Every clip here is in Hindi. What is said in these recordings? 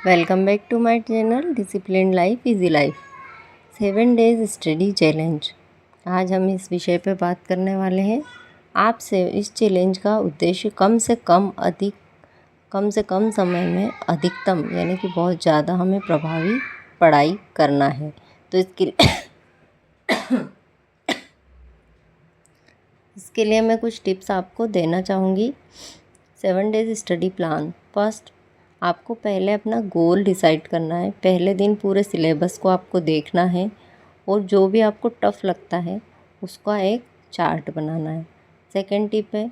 Welcome back to my channel discipline life easy life 7 days study challenge. आज हम इस विषय पर बात करने वाले हैं। आपसे इस चैलेंज का उद्देश्य कम से कम समय में अधिकतम यानी कि बहुत ज़्यादा हमें प्रभावी पढ़ाई करना है। तो इसके लिए मैं कुछ टिप्स आपको देना चाहूँगी। 7 डेज स्टडी प्लान। फर्स्ट, आपको पहले अपना गोल डिसाइड करना है। पहले दिन पूरे सिलेबस को आपको देखना है और जो भी आपको टफ़ लगता है उसका एक चार्ट बनाना है। सेकंड टिप है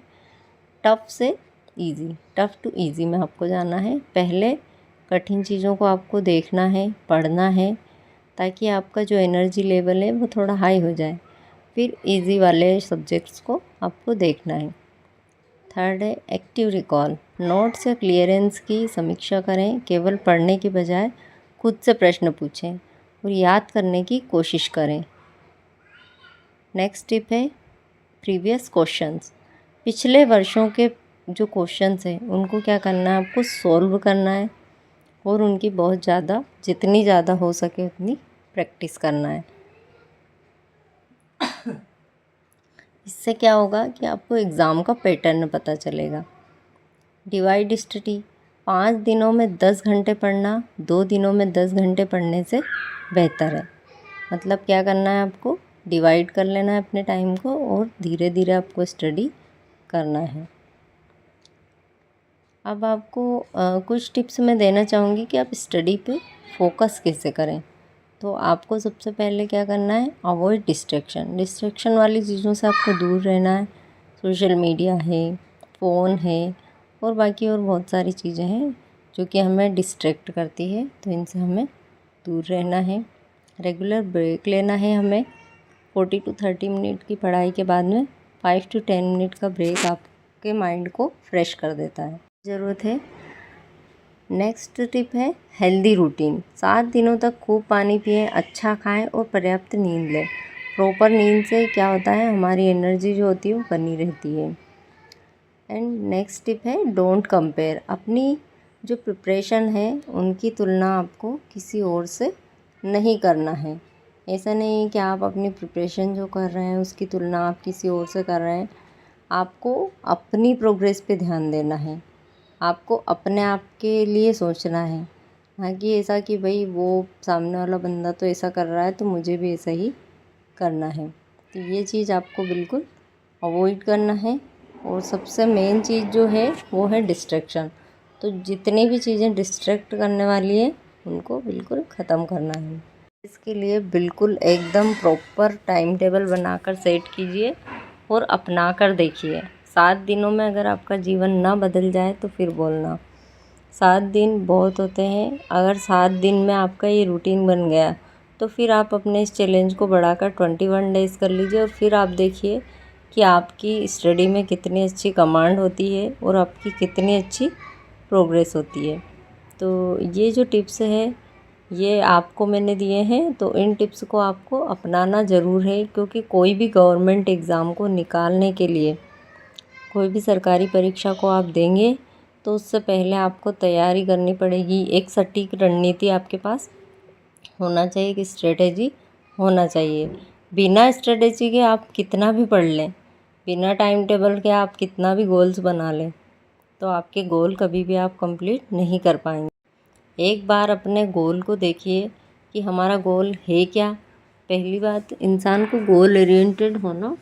टफ़ टू इजी में आपको जाना है। पहले कठिन चीज़ों को आपको देखना है, पढ़ना है, ताकि आपका जो एनर्जी लेवल है वो थोड़ा हाई हो जाए। फिर इजी वाले सब्जेक्ट्स को आपको देखना है। थर्ड है एक्टिव रिकॉल। नोट्स या क्लियरेंस की समीक्षा करें। केवल पढ़ने के बजाय खुद से प्रश्न पूछें और याद करने की कोशिश करें। नेक्स्ट टिप है प्रीवियस क्वेश्चंस। पिछले वर्षों के जो क्वेश्चंस हैं उनको क्या करना है, आपको सॉल्व करना है और उनकी बहुत ज़्यादा जितनी ज़्यादा हो सके उतनी प्रैक्टिस करना है। इससे क्या होगा कि आपको एग्ज़ाम का पैटर्न पता चलेगा। Divide study. 5 दिनों में 10 घंटे पढ़ना 2 दिनों में 10 घंटे पढ़ने से बेहतर है। मतलब क्या करना है, आपको डिवाइड कर लेना है अपने टाइम को और धीरे धीरे आपको स्टडी करना है। अब आपको कुछ टिप्स मैं देना चाहूँगी कि आप स्टडी पे फोकस कैसे करें। तो आपको सबसे पहले क्या करना है, अवॉइड डिस्ट्रैक्शन वाली चीज़ों से आपको दूर रहना है। सोशल मीडिया है, फ़ोन है और बाकी और बहुत सारी चीज़ें हैं जो कि हमें डिस्ट्रैक्ट करती है, तो इनसे हमें दूर रहना है। रेगुलर ब्रेक लेना है हमें। 40 to 30 मिनट की पढ़ाई के बाद में 5 to 10 मिनट का ब्रेक आपके माइंड को फ्रेश कर देता है, ज़रूरत है। नेक्स्ट टिप है हेल्दी रूटीन। 7 दिनों तक खूब पानी पिएं, अच्छा खाएं और पर्याप्त नींद लें। प्रॉपर नींद से क्या होता है, हमारी एनर्जी जो होती है वो बनी रहती है। एंड नेक्स्ट टिप है डोंट कंपेयर। अपनी जो प्रिपरेशन है उनकी तुलना आपको किसी और से नहीं करना है। ऐसा नहीं है कि आप अपनी प्रिपरेशन जो कर रहे हैं उसकी तुलना आप किसी और से कर रहे हैं। आपको अपनी प्रोग्रेस पे ध्यान देना है। आपको अपने आप के लिए सोचना है, ना कि ऐसा कि भाई वो सामने वाला बंदा तो ऐसा कर रहा है तो मुझे भी ऐसा ही करना है। तो ये चीज़ आपको बिल्कुल अवॉइड करना है। और सबसे मेन चीज़ जो है वो है डिस्ट्रैक्शन। तो जितनी भी चीज़ें डिस्ट्रैक्ट करने वाली है उनको बिल्कुल ख़त्म करना है। इसके लिए बिल्कुल एकदम प्रॉपर टाइम टेबल बनाकर सेट कीजिए और अपना कर देखिए। 7 दिनों में अगर आपका जीवन ना बदल जाए तो फिर बोलना। 7 दिन बहुत होते हैं। अगर 7 दिन में आपका ये रूटीन बन गया तो फिर आप अपने इस चैलेंज को बढ़ाकर 21 डेज़ कर लीजिए और फिर आप देखिए कि आपकी स्टडी में कितनी अच्छी कमांड होती है और आपकी कितनी अच्छी प्रोग्रेस होती है। तो ये जो टिप्स है ये आपको मैंने दिए हैं, तो इन टिप्स को आपको अपनाना ज़रूर है, क्योंकि कोई भी गवर्नमेंट एग्ज़ाम को निकालने के लिए, कोई भी सरकारी परीक्षा को आप देंगे तो उससे पहले आपको तैयारी करनी पड़ेगी। एक सटीक रणनीति आपके पास होना चाहिए, कि स्ट्रेटेजी होना चाहिए। बिना स्ट्रेटेजी के आप कितना भी पढ़ लें, बिना टाइम टेबल के आप कितना भी गोल्स बना लें, तो आपके गोल कभी भी आप कंप्लीट नहीं कर पाएंगे। एक बार अपने गोल को देखिए कि हमारा गोल है क्या। पहली बात, इंसान को गोल ओरिएंटेड होना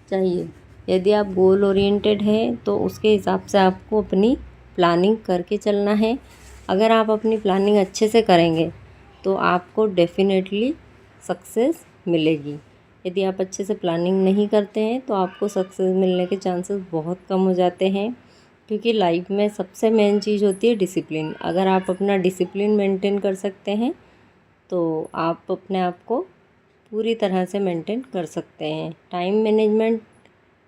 चाहिए। यदि आप गोल ओरिएंटेड हैं तो उसके हिसाब से आपको अपनी प्लानिंग करके चलना है। अगर आप अपनी प्लानिंग अच्छे से करेंगे तो आपको डेफिनेटली सक्सेस मिलेगी। यदि आप अच्छे से प्लानिंग नहीं करते हैं तो आपको सक्सेस मिलने के चांसेस बहुत कम हो जाते हैं, क्योंकि लाइफ में सबसे मेन चीज़ होती है डिसिप्लिन। अगर आप अपना डिसिप्लिन मेंटेन कर सकते हैं तो आप अपने आप को पूरी तरह से मेंटेन कर सकते हैं। टाइम मैनेजमेंट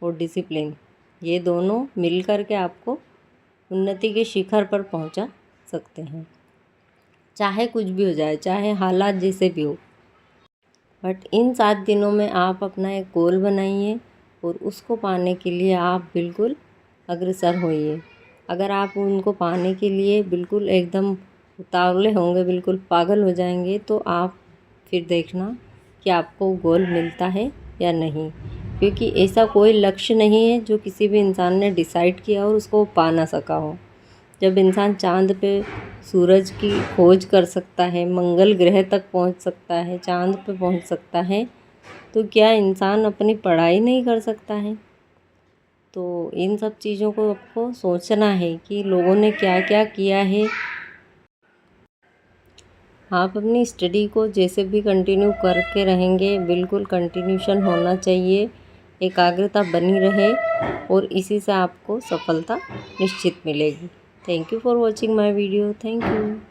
और डिसिप्लिन, ये दोनों मिल कर के आपको उन्नति के शिखर पर पहुंचा सकते हैं। चाहे कुछ भी हो जाए, चाहे हालात जैसे भी हो, बट इन 7 दिनों में आप अपना एक गोल बनाइए और उसको पाने के लिए आप बिल्कुल अग्रसर होइए। अगर आप उनको पाने के लिए बिल्कुल एकदम उतावले होंगे, बिल्कुल पागल हो जाएंगे, तो आप फिर देखना कि आपको गोल मिलता है या नहीं। क्योंकि ऐसा कोई लक्ष्य नहीं है जो किसी भी इंसान ने डिसाइड किया और उसको पा ना सका हो। जब इंसान चाँद पे सूरज की खोज कर सकता है, मंगल ग्रह तक पहुंच सकता है, चाँद पे पहुंच सकता है, तो क्या इंसान अपनी पढ़ाई नहीं कर सकता है? तो इन सब चीज़ों को आपको सोचना है कि लोगों ने क्या क्या किया है। आप अपनी स्टडी को जैसे भी कंटिन्यू करके रहेंगे, बिल्कुल कंटिन्यूशन होना चाहिए, एकाग्रता बनी रहे और इसी से आपको सफलता निश्चित मिलेगी। Thank you for watching my video. Thank you.